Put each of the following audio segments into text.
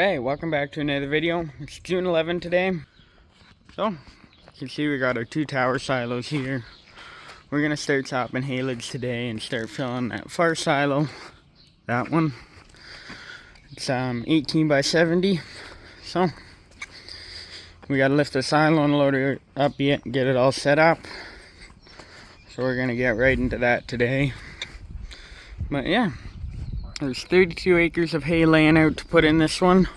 Alright, welcome back to another video. It's June 11 today. So, you can see we got our 2 tower silos here. We're going to start chopping haylage today and start filling that far silo. That one. It's 18 by 70. So, we got to lift the silo and loader up yet and get it all set up. So we're going to get right into that today. But yeah. There's 32 acres of hay laying out to put in this one.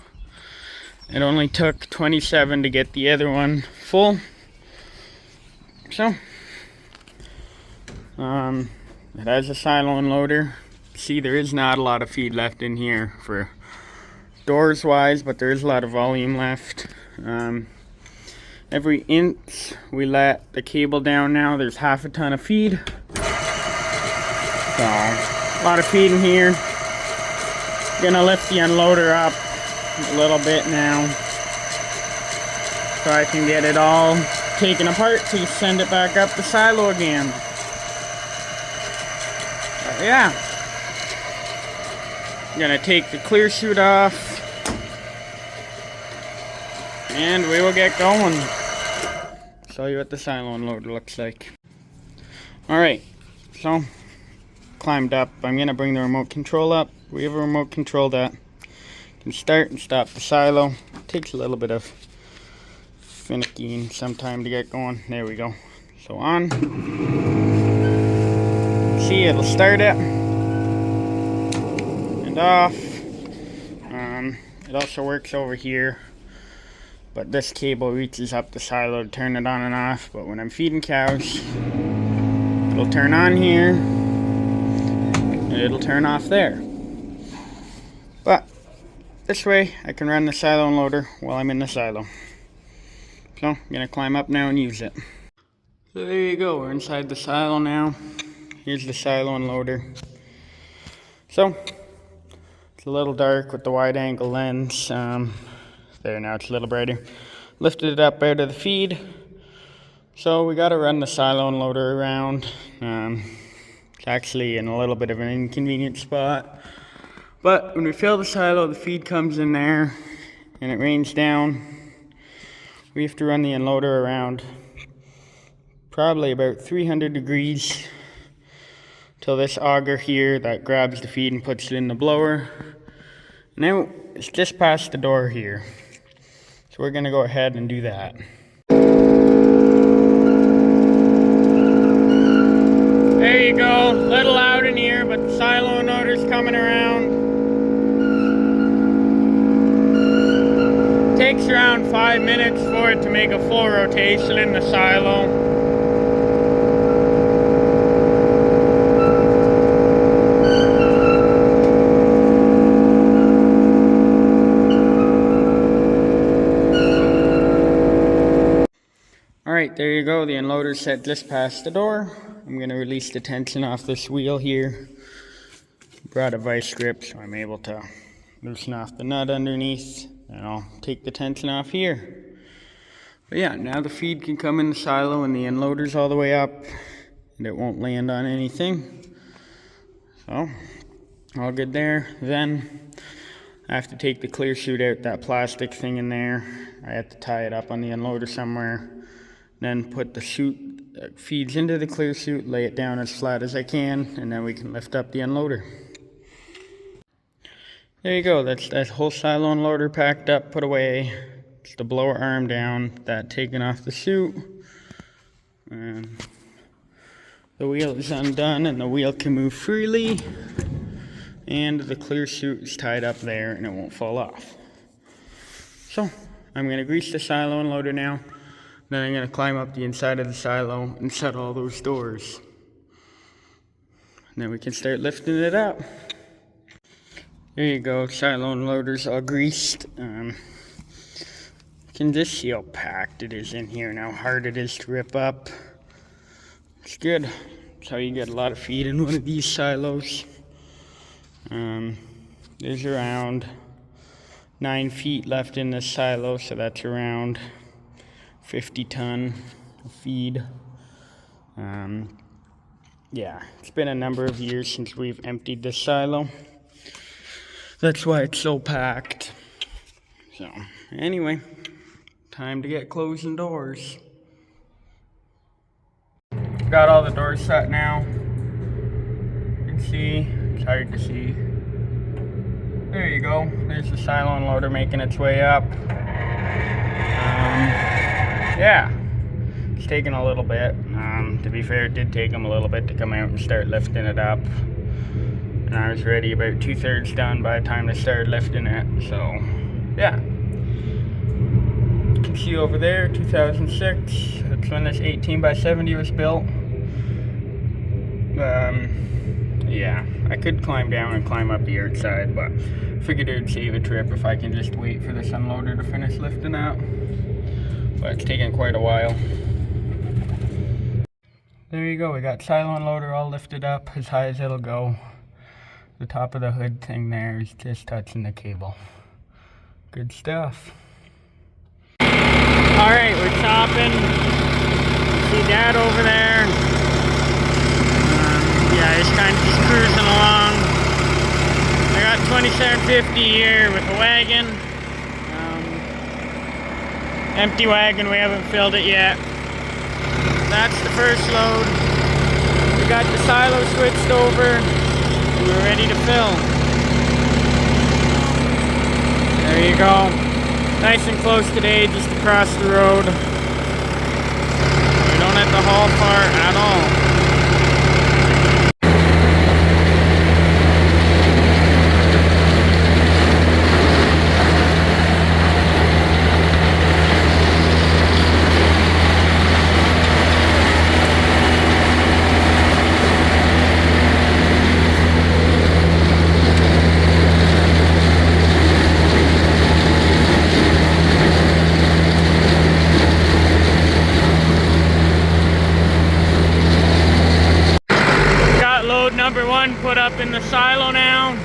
It only took 27 to get the other one full. So, it has a silo and loader. See, there is not a lot of feed left in here for doors wise, but there is a lot of volume left. Every inch we let the cable down now, there's half a ton of feed. So, a lot of feed in here. Gonna lift the unloader up a little bit now so I can get it all taken apart to send it back up the silo again. But yeah, gonna take the clear chute off and we will get going. Show you what the silo unloader looks like. Alright, so climbed up. I'm gonna bring the remote control up. We have a remote control that can start and stop the silo. It takes a little bit of finicky and some time to get going. There we go. So on. See, it'll start it and off. It also works over here, but this cable reaches up the silo to turn it on and off. But when I'm feeding cows, it'll turn on here and it'll turn off there. But this way I can run the silo unloader while I'm in the silo. So I'm gonna climb up now and use it. So there you go, we're inside the silo now. Here's the silo unloader. So it's a little dark with the wide angle lens. There, now it's a little brighter. Lifted it up out of the feed. So we gotta run the silo unloader around. It's actually in a little bit of an inconvenient spot. But when we fill the silo, the feed comes in there and it rains down. We have to run the unloader around probably about 300 degrees till this auger here that grabs the feed and puts it in the blower. Now it's just past the door here. So we're gonna go ahead and do that. There you go, a little loud in here, but the silo unloader's coming around. Takes around 5 minutes for it to make a full rotation in the silo. Alright, there you go. The unloader's set just past the door. I'm going to release the tension off this wheel here. Brought a vice grip so I'm able to loosen off the nut underneath. And I'll take the tension off here. But yeah, now the feed can come in the silo and the unloader's all the way up and it won't land on anything. So, all good there. Then I have to take the clear chute out, that plastic thing in there. I have to tie it up on the unloader somewhere. Then put the chute that feeds into the clear chute, lay it down as flat as I can, and then we can lift up the unloader. There you go, that's that whole silo unloader packed up, put away. It's the blower arm down, that taken off the chute. And the wheel is undone and the wheel can move freely. And the clear chute is tied up there and it won't fall off. So, I'm going to grease the silo unloader now. Then I'm going to climb up the inside of the silo and shut all those doors. And then we can start lifting it up. There you go, silo unloader's all greased. You can just see how packed it is in here and how hard it is to rip up. It's good. That's how you get a lot of feed in one of these silos. There's around 9 feet left in this silo, so that's around 50 ton of feed. Yeah, it's been a number of years since we've emptied this silo. That's why it's so packed. So, anyway, time to get closing doors. Got all the doors shut now. You can see, it's hard to see. There you go. There's the silo unloader making its way up. Yeah, it's taking a little bit. To be fair, it did take them a little bit to come out and start lifting it up. And I was ready about 2/3 done by the time they started lifting it. So, yeah. You can see over there, 2006. That's when this 18x70 was built. Yeah, I could climb down and climb up the outside, but figured it would save a trip if I can just wait for this unloader to finish lifting out. But it's taking quite a while. There you go, we got silo unloader all lifted up as high as it'll go. The top of the hood thing there is just touching the cable. Good stuff. Alright, we're chopping. See Dad over there. Yeah, he's kind of just cruising along. I got 2750 here with a wagon. Empty wagon, we haven't filled it yet. That's the first load. We got the silo switched over. And we're ready to fill. There you go. Nice and close today, just across the road. We don't have to haul far at all. Number one put up in the silo now.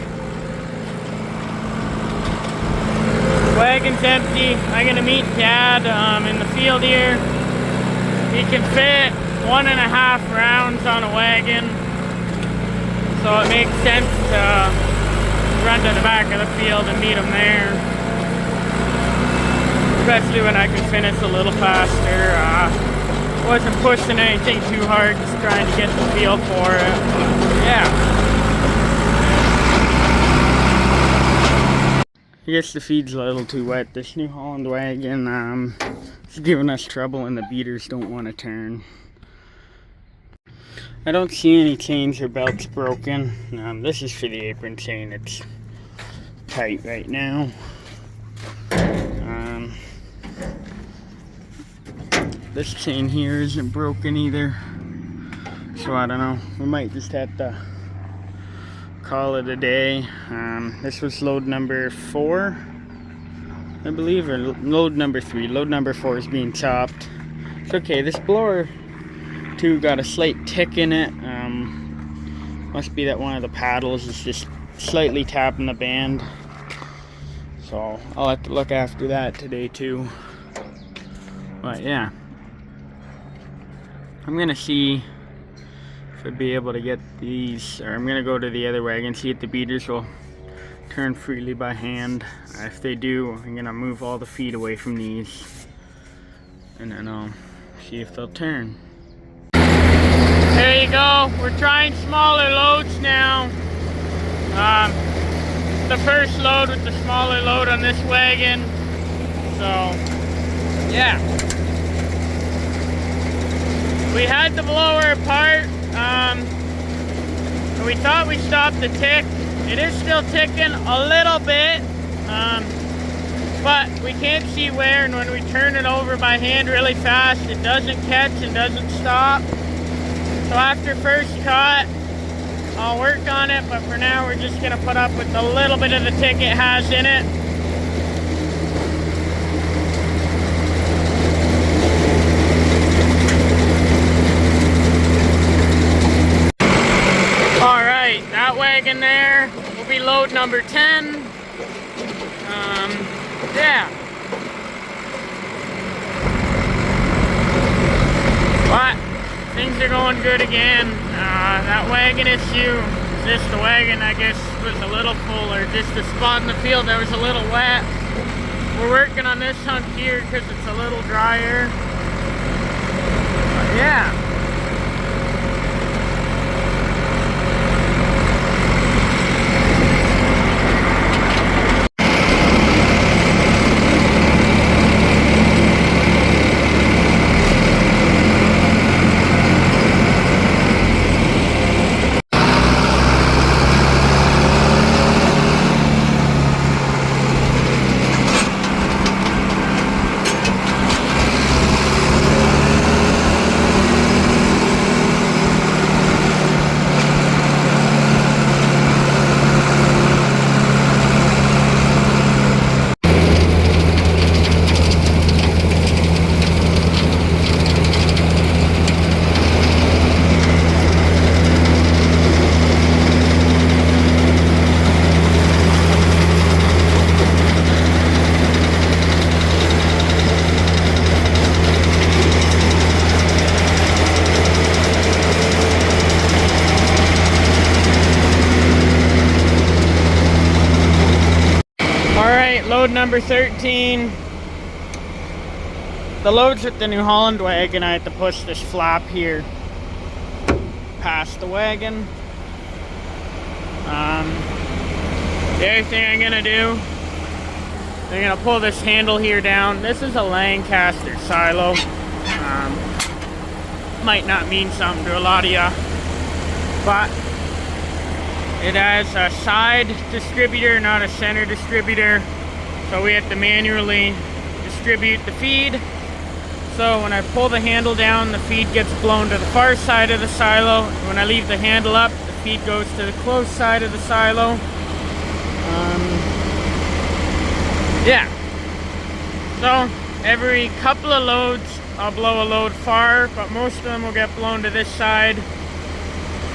Wagon's empty. I'm gonna meet Dad in the field here. He can fit 1.5 rounds on a wagon, so it makes sense to run to the back of the field and meet him there. Especially when I can finish a little faster. Wasn't pushing anything too hard, just trying to get the feel for it. Yeah. I guess the feed's a little too wet. This New Holland wagon is giving us trouble and the beaters don't want to turn. I don't see any chains or belts broken. This is for the apron chain. It's tight right now. This chain here isn't broken either, so I don't know. We might just have to call it a day. This was load number 4, I believe, or load number 3. Load number 4 is being chopped. It's okay. This blower too got a slight tick in it. Must be that one of the paddles is just slightly tapping the band. So I'll have to look after that today too. But yeah. I'm gonna see if I'd be able to get these, or I'm gonna go to the other wagon, see if the beaters will turn freely by hand. If they do, I'm gonna move all the feed away from these, and then I'll see if they'll turn. There you go. We're trying smaller loads now. The first load with the smaller load on this wagon. So, yeah. We had the blower apart, and we thought we stopped the tick. It is still ticking a little bit, but we can't see where, and when we turn it over by hand really fast, it doesn't catch and doesn't stop. So after first cut, I'll work on it, but for now we're just gonna put up with a little bit of the tick it has in it. That wagon there will be load number 10. Yeah. But things are going good again. That wagon issue, just the wagon I guess was a little full, or just the spot in the field that was a little wet. We're working on this hunk here because it's a little drier. But yeah. Load number 13. The loads with the New Holland wagon, I had to push this flap here past the wagon. The other thing I'm gonna do, I'm gonna pull this handle here down. This is a Lancaster silo. Might not mean something to a lot of ya, but it has a side distributor, not a center distributor. So we have to manually distribute the feed. So when I pull the handle down, the feed gets blown to the far side of the silo. When I leave the handle up, the feed goes to the close side of the silo. Yeah. So every couple of loads, I'll blow a load far, but most of them will get blown to this side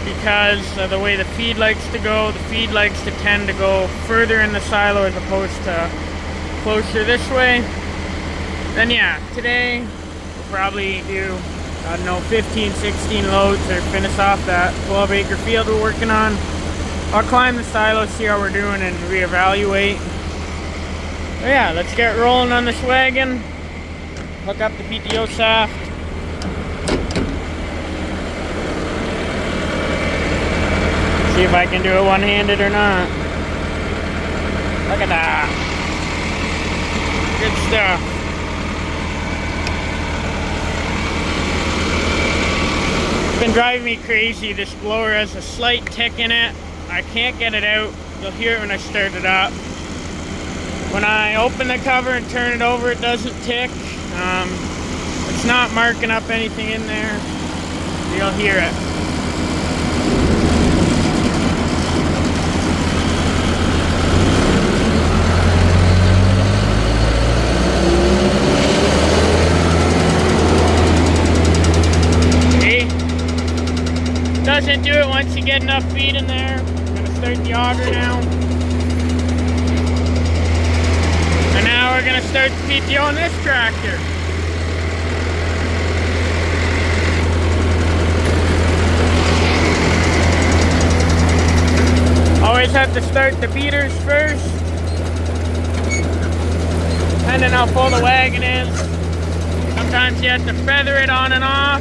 because of the way the feed likes to go. The feed likes to tend to go further in the silo as opposed to closer this way. Then yeah, today we'll probably do, I don't know, 15, 16 loads or finish off that 12-acre field we're working on. I'll climb the silo, see how we're doing, and reevaluate. So yeah, let's get rolling on this wagon. Hook up the PTO shaft. See if I can do it one-handed or not. Look at that. Good stuff. It's been driving me crazy. This blower has a slight tick in it. I can't get it out. You'll hear it when I start it up. When I open the cover and turn it over, it doesn't tick. It's not marking up anything in there. You'll hear it. Doesn't do it once you get enough feed in there. I'm gonna start the auger now. And now we're gonna start the PTO on this tractor. Always have to start the beaters first. And then how full the wagon is. Sometimes you have to feather it on and off.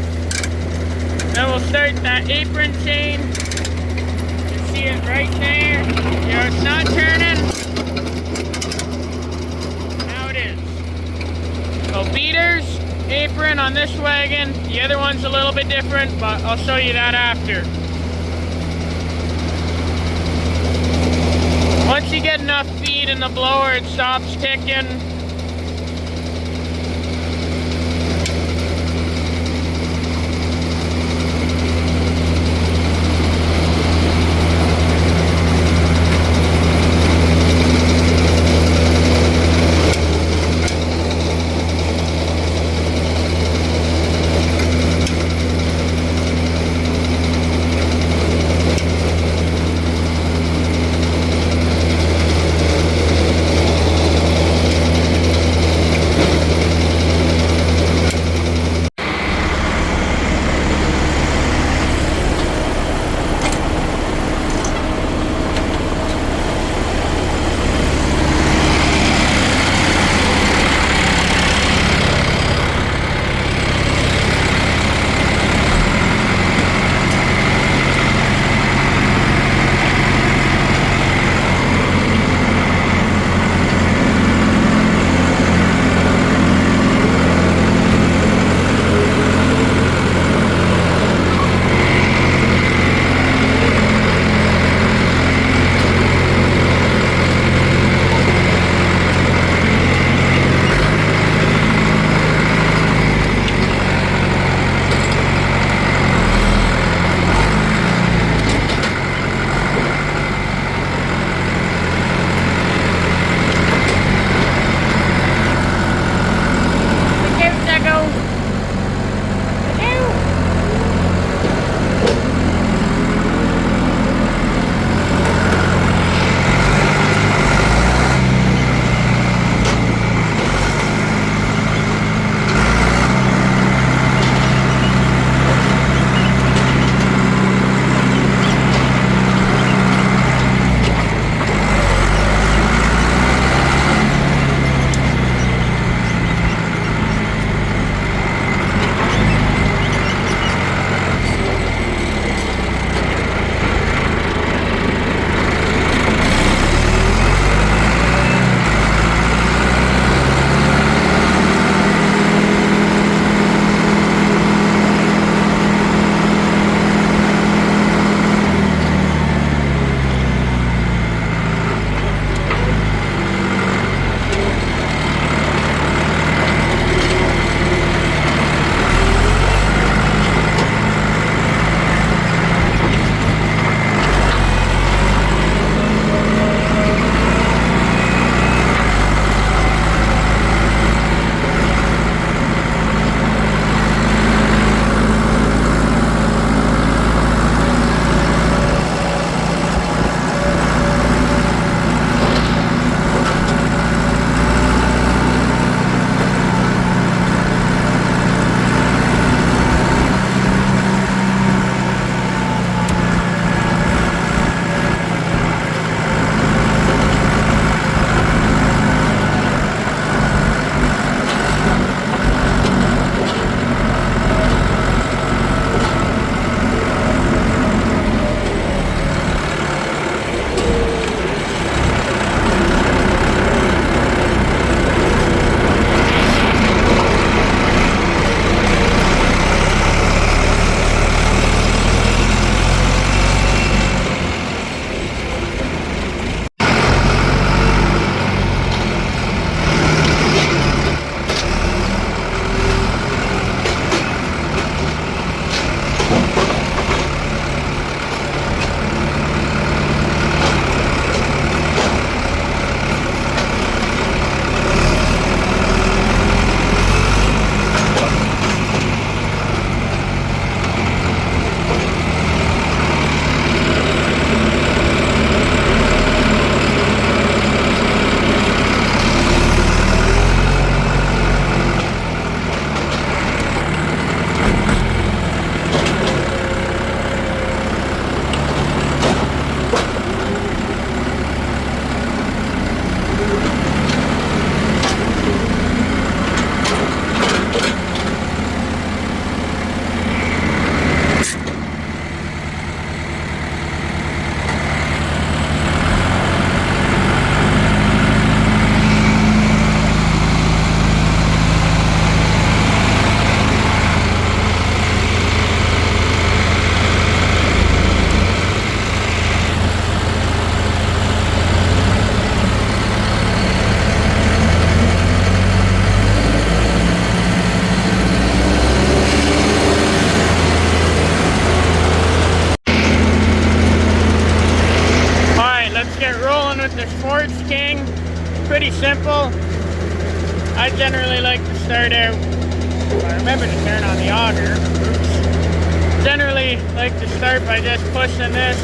Then we'll start that apron chain. You can see it right there. You know, it's not turning. Now it is. So beaters, apron on this wagon. The other one's a little bit different, but I'll show you that after. Once you get enough feed in the blower, it stops ticking. with this Ford's King, pretty simple. I generally like to start out, if I remember to turn on the auger, generally like to start by just pushing this.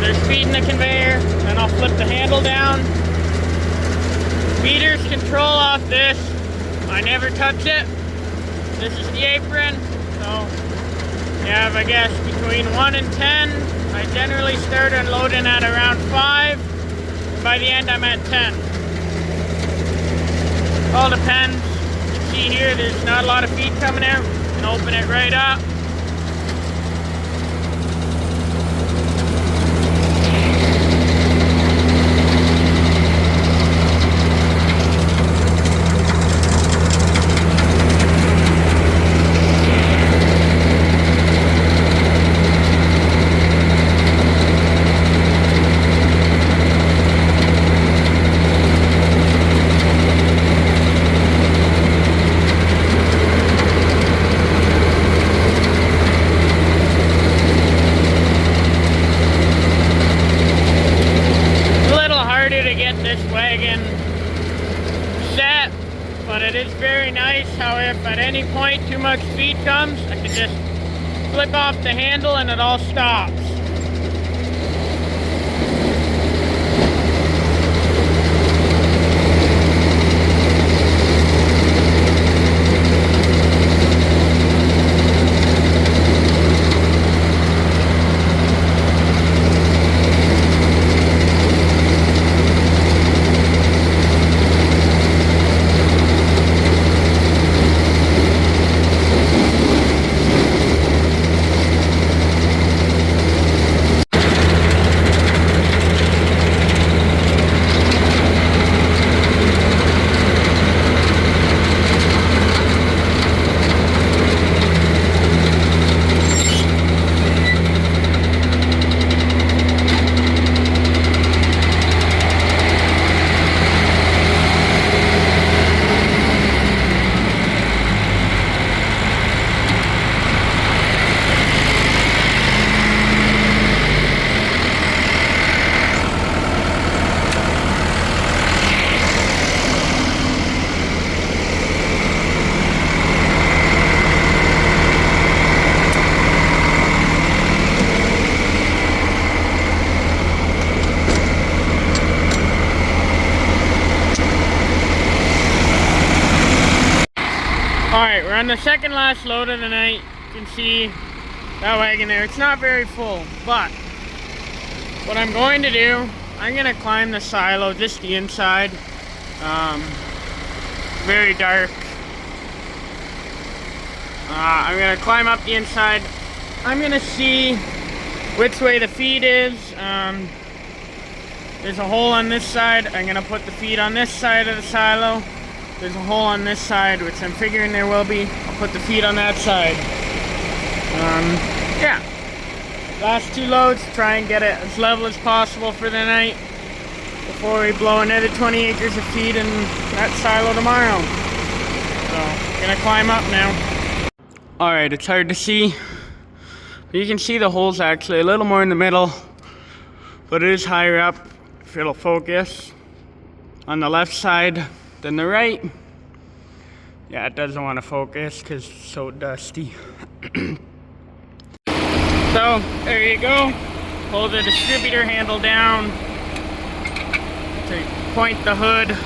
There's feeding the conveyor, then I'll flip the handle down. Feeders control off this. I never touch it. This is the apron, so you have, I guess, between 1 and 10. I generally start unloading at around 5. And by the end, I'm at 10. All depends. You can see here, there's not a lot of feed coming out. You can open it right up. But it is very nice how if at any point too much feed comes, I can just flip off the handle and it all stops. Alright, we're on the second last load of the night. You can see that wagon there. It's not very full, but what I'm going to do, I'm going to climb the silo, just the inside. Very dark. I'm going to climb up the inside. I'm going to see which way the feed is. There's a hole on this side. I'm going to put the feed on this side of the silo. There's a hole on this side, which I'm figuring there will be. I'll put the feed on that side. Yeah. Last two loads, try and get it as level as possible for the night before we blow another 20 acres of feed in that silo tomorrow. So, gonna climb up now. Alright, it's hard to see. But you can see the hole's actually a little more in the middle, but it is higher up if it'll focus. On the left side than the right. Yeah, it doesn't want to focus because it's so dusty. So, there you go. Pull the distributor handle down to point the hood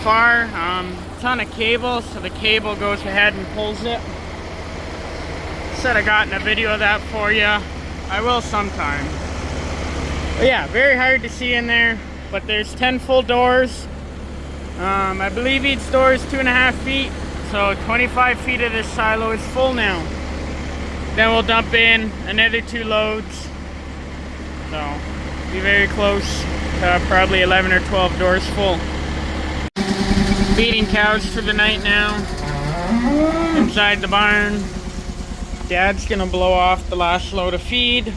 far. It's on a cable, so the cable goes ahead and pulls it. Said I gotten a video of that for you. I will sometime. But yeah, very hard to see in there, but there's 10 full doors. I believe each door is 2.5 feet, so 25 feet of this silo is full now. Then we'll dump in another 2 loads. So, be very close to probably 11 or 12 doors full. Feeding cows for the night now. Inside the barn. Dad's gonna blow off the last load of feed.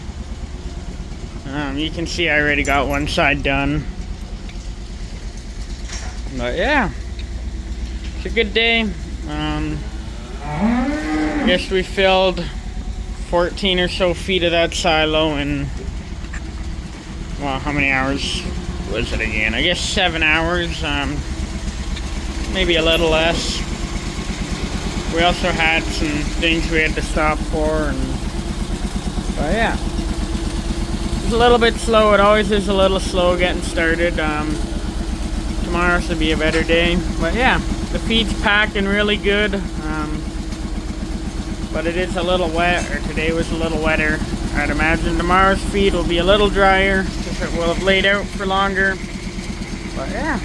You can see I already got one side done. But yeah, it's a good day. I guess we filled 14 or so feet of that silo in well, how many hours was it again? I guess 7 hours, maybe a little less. We also had some things we had to stop for, but yeah, it's a little bit slow. It always is a little slow getting started. Tomorrow should be a better day, but yeah, the feed's packing really good. But it is a little wet, or today was a little wetter. I'd imagine tomorrow's feed will be a little drier because it will have laid out for longer. But yeah.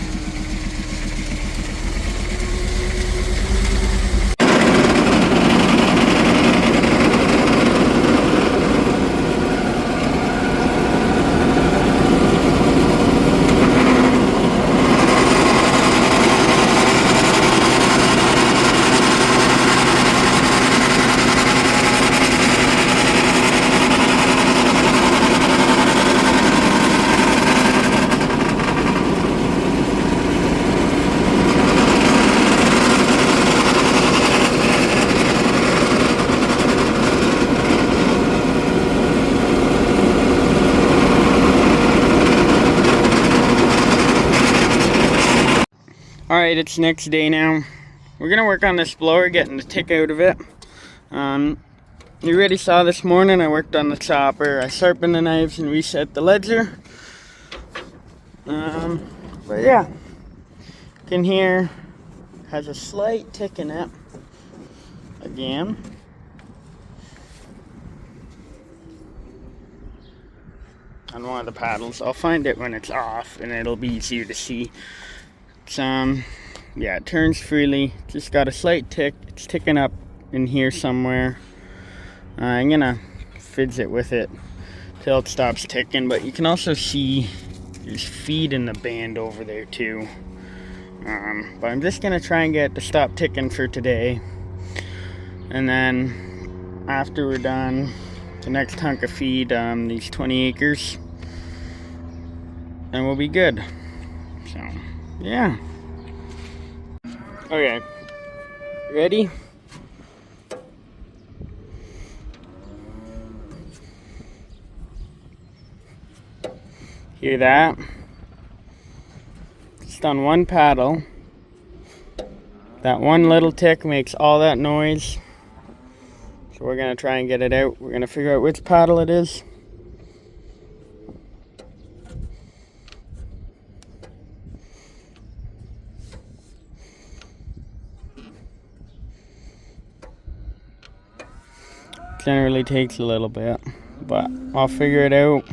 Alright, it's next day now. We're gonna work on this blower, getting the tick out of it. You already saw this morning I worked on the chopper. I sharpened the knives and reset the ledger. But yeah, you can hear has a slight tick in it again. On one of the paddles. I'll find it when it's off and it'll be easier to see. It's, yeah, it turns freely. Just got a slight tick. It's ticking up in here somewhere. I'm gonna fidget with it till it stops ticking, but you can also see there's feed in the band over there too. But I'm just gonna try and get it to stop ticking for today, and then after we're done, the next hunk of feed, these 20 acres, and we'll be good. So yeah. Okay, ready? Hear that? Just on one paddle. That one little tick makes all that noise. So we're gonna try and get it out. We're gonna figure out which paddle it is. Generally takes a little bit, but I'll figure it out.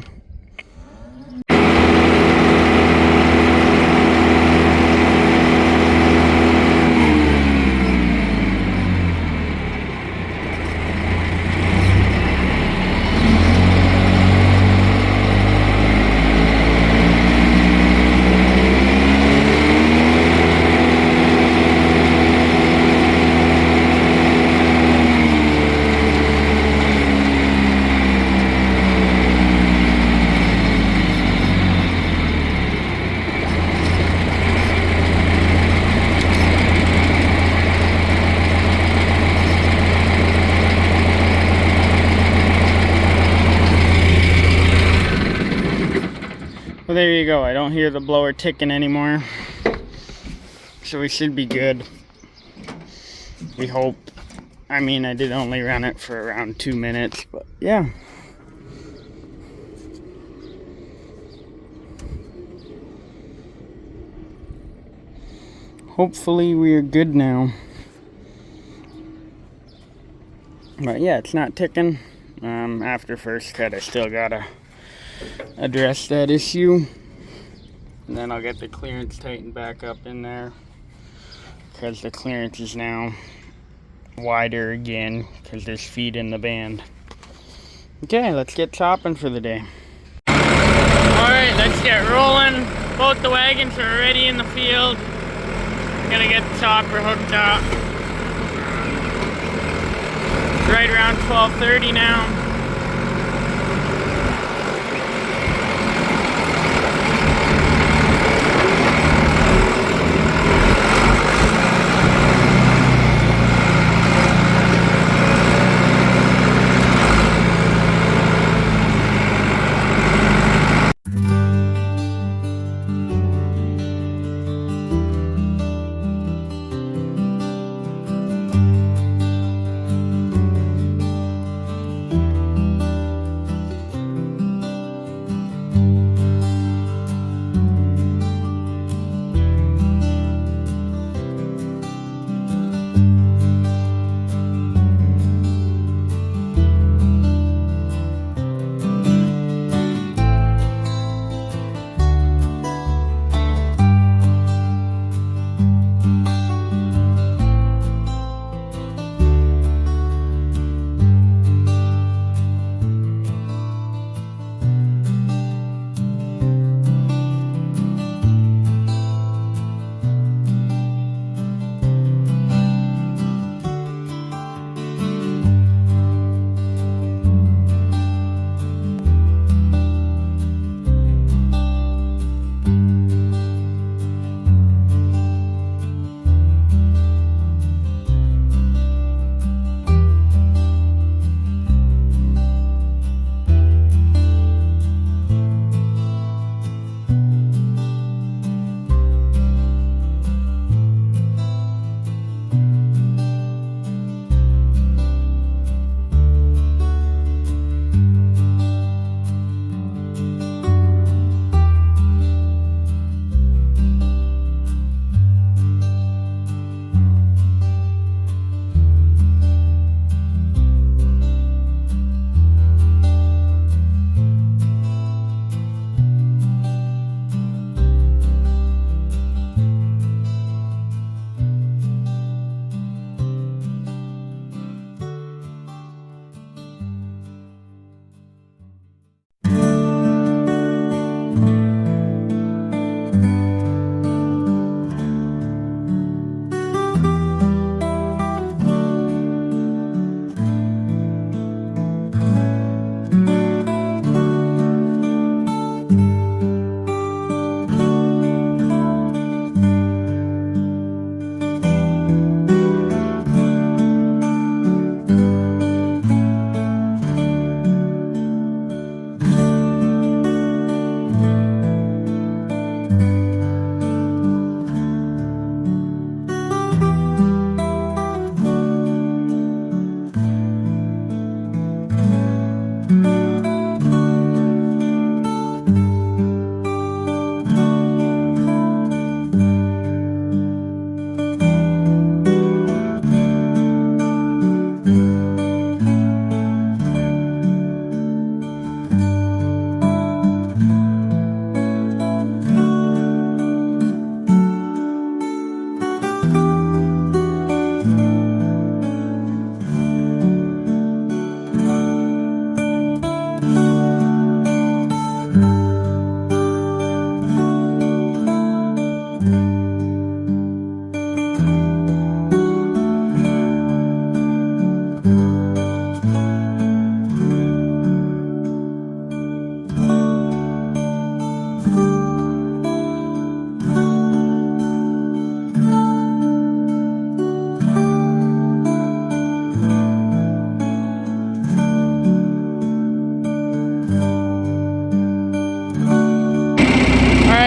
Well, there you go. I don't hear the blower ticking anymore. So we should be good. We hope. I mean, I did only run it for around 2 minutes, but yeah. Hopefully we are good now. But yeah, it's not ticking. After first cut, I still gotta address that issue, and then I'll get the clearance tightened back up in there, because the clearance is now wider again because there's feed in the band. Okay, let's get chopping for the day. Alright, let's get rolling. Both the wagons are already in the field. Gonna get the chopper hooked up. It's right around 12:30 now.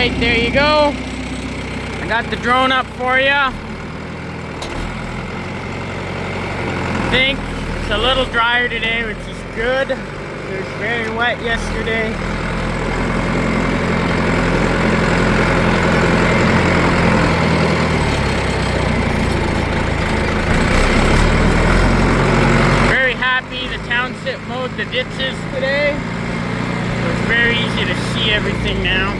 Alright, there you go. I got the drone up for you. I think it's a little drier today, which is good. It was very wet yesterday. Very happy the township mowed the ditches today. So it's very easy to see everything now.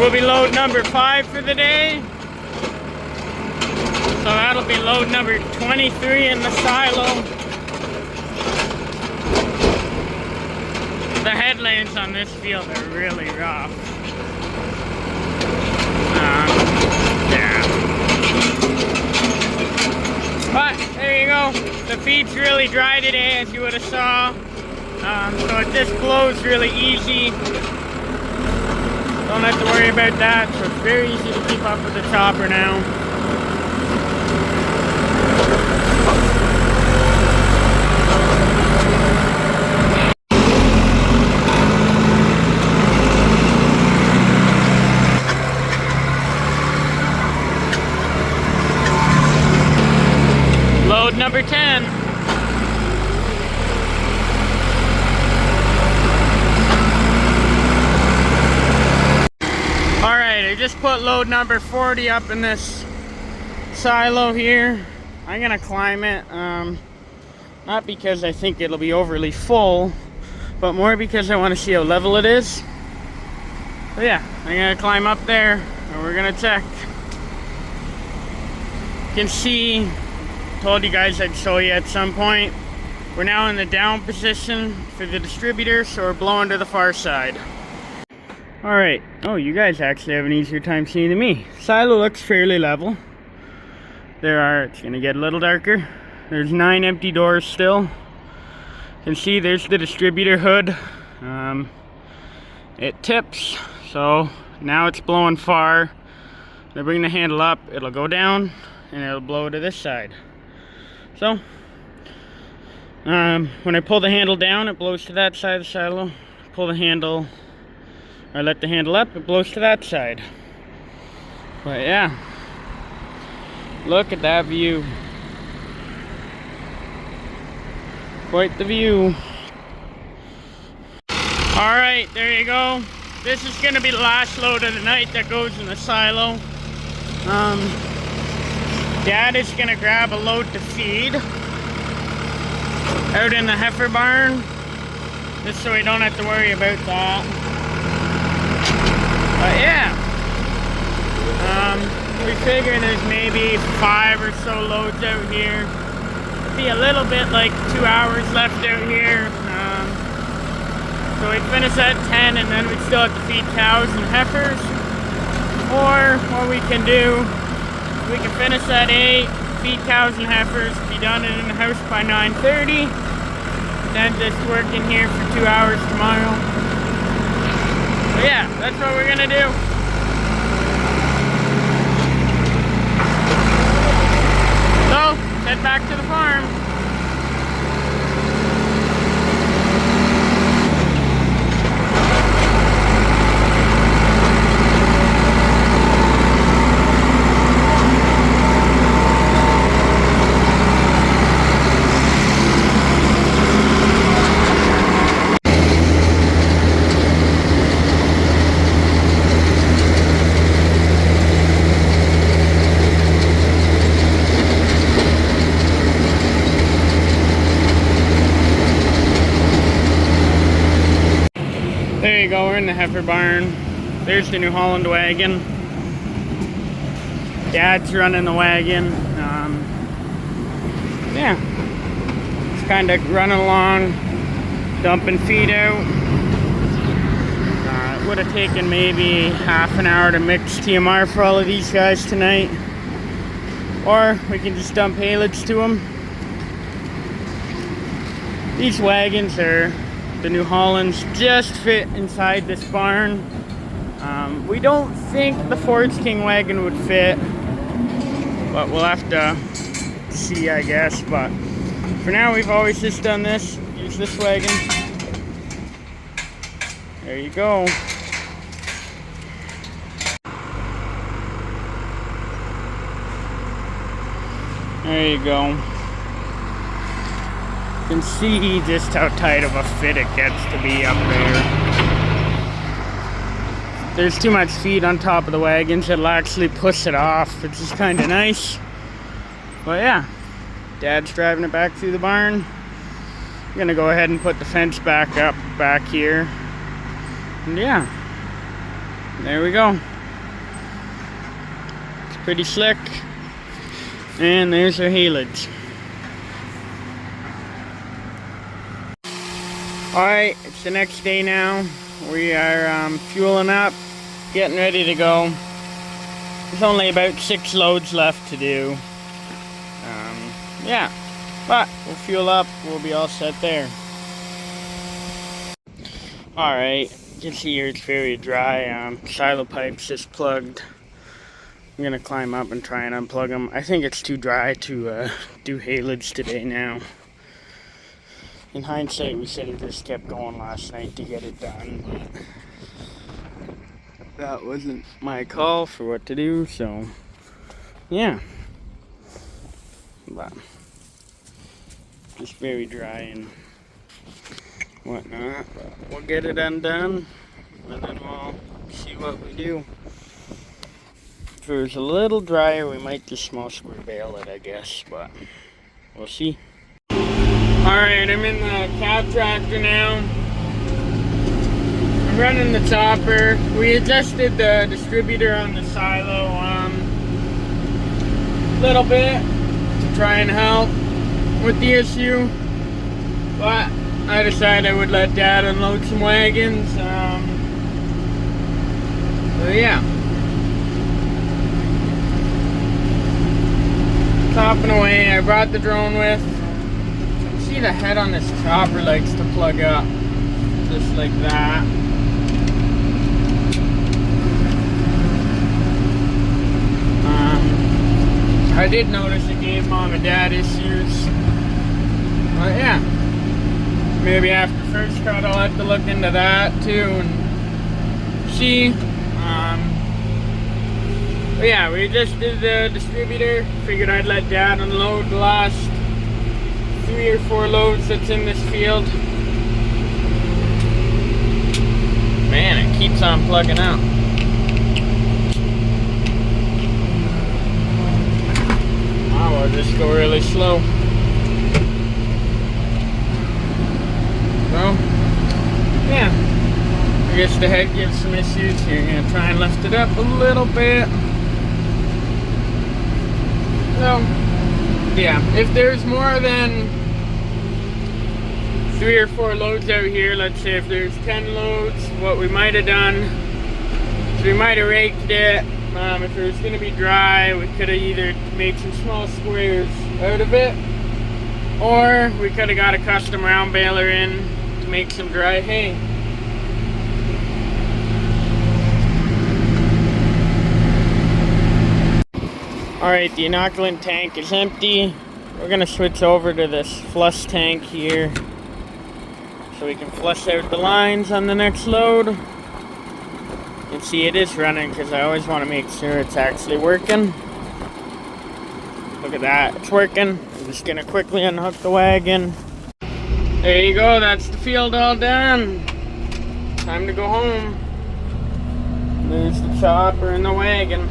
Will be load number 5 for the day. So that'll be load number 23 in the silo. The headlands on this field are really rough. Yeah. But there you go. The feed's really dry today, as you would have saw. So it just blows really easy. Don't have to worry about that, so it's very easy to keep up with the chopper now. Load number 10. I just put load number 40 up in this silo here. I'm gonna climb it, not because I think it'll be overly full, but more because I want to see how level it is. But yeah, I'm gonna climb up there and we're gonna check. You can see, told you guys I'd show you at some point. We're now in the down position for the distributor, so we're blowing to the far side. Alright, oh, you guys actually have an easier time seeing than me. Silo looks fairly level. It's gonna get a little darker. There's 9 empty doors still. You can see there's the distributor hood. It tips, so now it's blowing far. When I bring the handle up, it'll go down and it'll blow to this side. So, when I pull the handle down, it blows to that side of the silo. Pull the handle, I let the handle up, it blows to that side. But yeah, look at that view. Quite the view. Alright, there you go. This is going to be the last load of the night that goes in the silo. Dad is going to grab a load to feed out in the heifer barn, just so we don't have to worry about that. But yeah, we figure there's maybe 5 or so loads out here. Be a little bit like 2 hours left out here. So we'd finish at 10 and then we'd still have to feed cows and heifers. Or what we can do, we can finish at 8, feed cows and heifers, be done in the house by 9:30. Then just work in here for 2 hours tomorrow. Yeah, that's what we're gonna do. So, head back to the farm. There you go, we're in the heifer barn. There's the New Holland wagon. Dad's running the wagon. Yeah, it's kind of running along, dumping feed out. It would have taken maybe half an hour to mix TMR for all of these guys tonight. Or we can just dump haylage to them. These wagons are the New Hollands, just fit inside this barn. We don't think the Fords King wagon would fit, but we'll have to see, I guess. But for now, we've always just done this. Use this wagon. There you go. There you go. You can see just how tight of a fit it gets to be up there. If there's too much feed on top of the wagons, it'll actually push it off, which is kind of nice. But yeah, Dad's driving it back through the barn. I'm gonna go ahead and put the fence back up back here. And yeah, there we go. It's pretty slick. And there's our haylage. Alright, it's the next day now. We are fueling up, getting ready to go. There's only about 6 loads left to do. Yeah, but we'll fuel up, we'll be all set there. Alright, you can see here it's very dry. Silo pipe's just plugged. I'm gonna climb up and try and unplug them. I think it's too dry to do haylage today now. In hindsight, we should have just kept going last night to get it done, but that wasn't my call for what to do, so yeah. But just very dry and whatnot, but we'll get it undone and then we'll see what we do. If it was a little drier, we might just small square bale it, I guess, but we'll see. Alright, I'm in the cab tractor now. I'm running the chopper. We adjusted the distributor on the silo a little bit to try and help with the issue. But I decided I would let Dad unload some wagons. So yeah. Chopping away. I brought the drone with. See the head on this chopper likes to plug up just like that. I did notice it gave Mom and Dad issues, but yeah, maybe after first cut I'll have to look into that too and see. But yeah, we just did the distributor. Figured I'd let Dad unload the last 3 or 4 loads that's in this field. Man, it keeps on plugging out. I'll just go really slow. So, yeah. I guess the head gives some issues here. I'm gonna try and lift it up a little bit. So, yeah, if there's more than 3 or 4 loads out here, let's say if there's 10 loads, what we might have done is we might have raked it. If it was going to be dry, we could have either made some small squares out of it, or we could have got a custom round baler in to make some dry hay. Alright, the inoculant tank is empty. We're gonna switch over to this flush tank here so we can flush out the lines on the next load. You can see it is running because I always want to make sure it's actually working. Look at that, it's working. I'm just gonna quickly unhook the wagon. There you go, that's the field all done. Time to go home. There's the chopper and the wagon.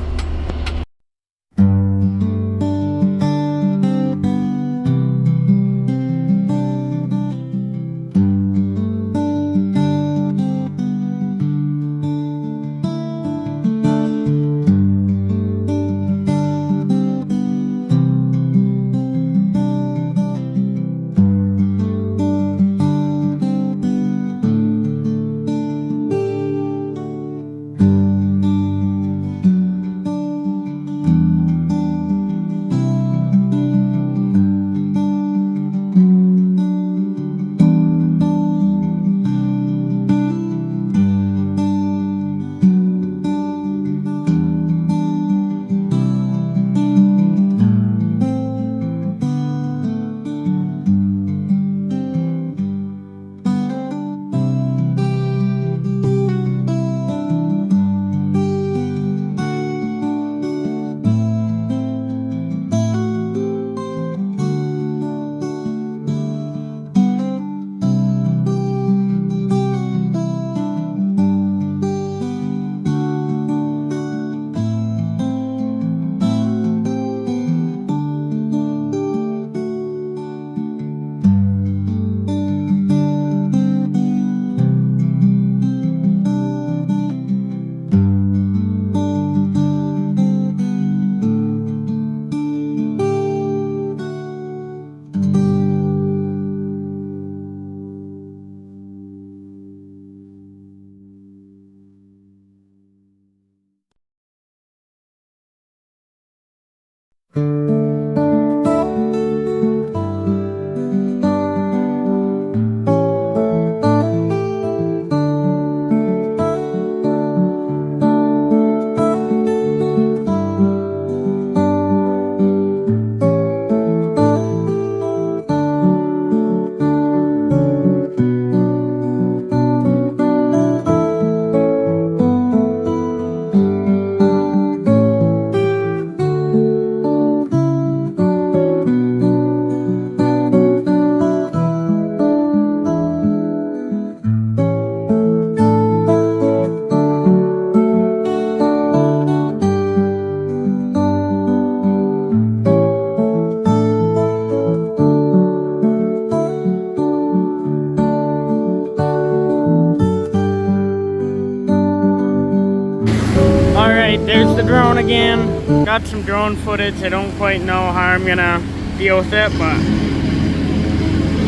Alright, there's the drone again. Got some drone footage. I don't quite know how I'm gonna deal with it, but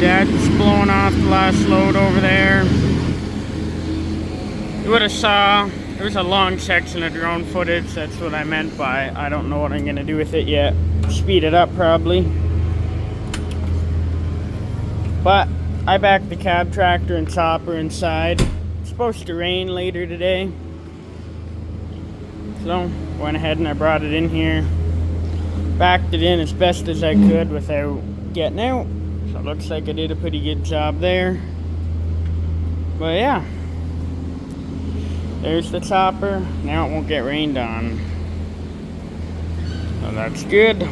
Dad's blowing off the last load over there. You would have saw there was a long section of drone footage. That's what I meant by I don't know what I'm gonna do with it yet. Speed it up probably. But I backed the cab tractor and chopper inside. It's supposed to rain later today. So went ahead and I brought it in here, backed it in as best as I could without getting out. So it looks like I did a pretty good job there. But yeah, there's the chopper. Now it won't get rained on. So that's good.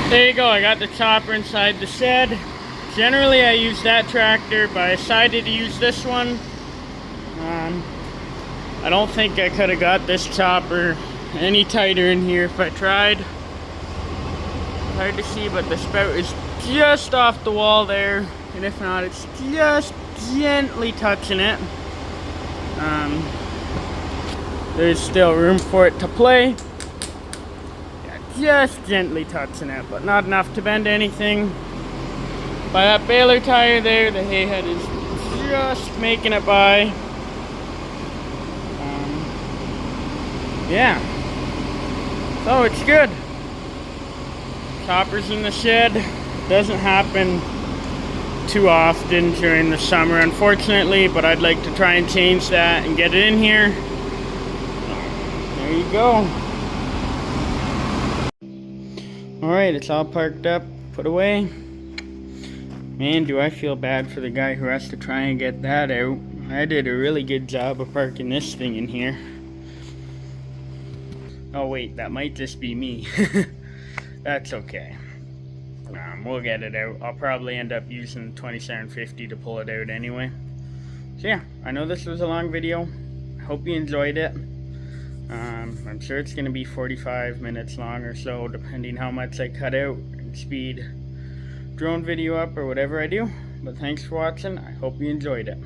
There you go, I got the chopper inside the shed. Generally I use that tractor, but I decided to use this one. I don't think I could have got this chopper any tighter in here if I tried. Hard to see, but the spout is just off the wall there. And if not, it's just gently touching it. There's still room for it to play. Just gently touching it, but not enough to bend anything. By that baler tire there, the hay head is just making it by. Yeah. So it's good. Choppers in the shed. Doesn't happen too often during the summer, unfortunately, but I'd like to try and change that and get it in here. There you go. Alright, it's all parked up, put away. Man, do I feel bad for the guy who has to try and get that out. I did a really good job of parking this thing in here. Oh wait, that might just be me. That's okay. We'll get it out. I'll probably end up using 2750 to pull it out anyway. So yeah, I know this was a long video. I hope you enjoyed it. I'm sure it's going to be 45 minutes long or so, depending how much I cut out and speed drone video up or whatever I do. But thanks for watching. I hope you enjoyed it.